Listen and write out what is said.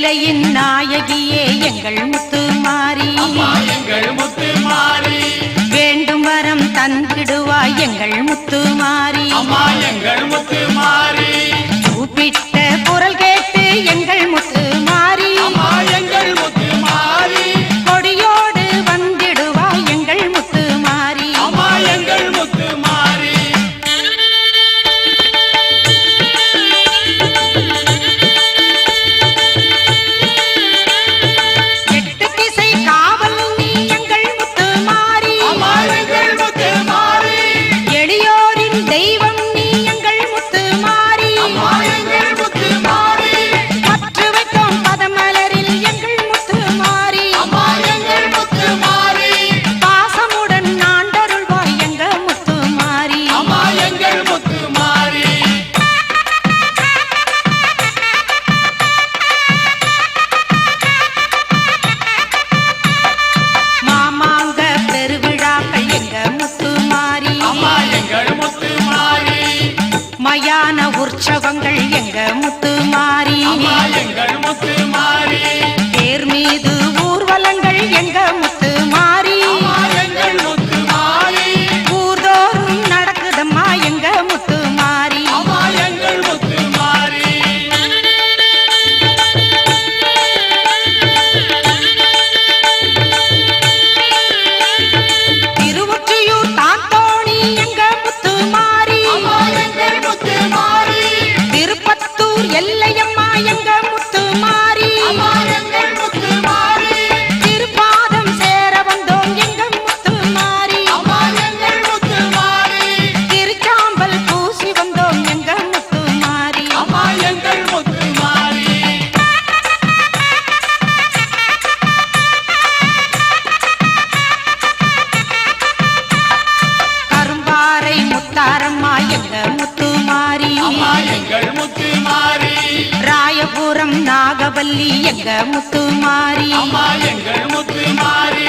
ஏழையின் நாயகியே எங்கள் முத்துமாரி, எங்கள் முத்துமாரி, வேண்டும் வரம் தந்திடுவாய் எங்கள் முத்துமாரி, எங்கள் முத்துமாரி, கூப்பிட்ட குரல் கேட்டு எங்கள் முத்துமாரி, எங்கள் முத்துமாரி, கொடியோடு வந்திடுவாய் எங்கள் முத்துமாரி, எங்கள் முத்துமாரி. எட்டு திசை காவல் நீ எங்கள் முத்துமாரி, எங்கள் முத்துமாரி, எளியோரின் தெய்வம் நீ எங்கள் முத்துமாரி, எங்கள் முத்துமாரி, பற்று வைக்கும் பதமலரில் எங்கள் முத்துமாரி, எங்கள் முத்துமாரி, பாசமுடன் ஆண்டருள்வாய் எங்க முத்துமாரி, எங்கள் முத்துமாரி. மாமாங்க பெருவிழாக்கள் எங்க முத்துமாரி, எங்கள் முத்துமாரி, மயான உற்சவங்கள் எங்க முத்துமாரி, எங்கள் முத்துமாரி, தேர் மீது ஊர்வலங்கள் எங்க முத்துமாரி, எங்கள் முத்துமாரி, ஊர்தோறும் நடக்குதம்மா எங்க முத்துமாரி, எங்கள் முத்துமாரி. திருவொற்றியூர் தாந்தோணி எங்க முத்துமாரி, எங்கள் முத்துமாரி, திருப்பத்தூர் எல்லையம்மா எங்க முத்துமாரி, எங்கள் முத்துமாரி, திருப்பாதம் சேர வந்தோம் எங்க முத்துமாரி, எங்கள் முத்துமாரி, திருச்சாம்பல் பூசி வந்தோம் எங்க முத்துமாரி, எங்கள் முத்துமாரி. கரும்பாறை முத்தாரம்மா எங்க முத்துமாரி, எங்கள் முத்துமாரி, ராயபுரம் நாகவல்லி எங்க முத்துமாரி, எங்கள் முத்துமாரி,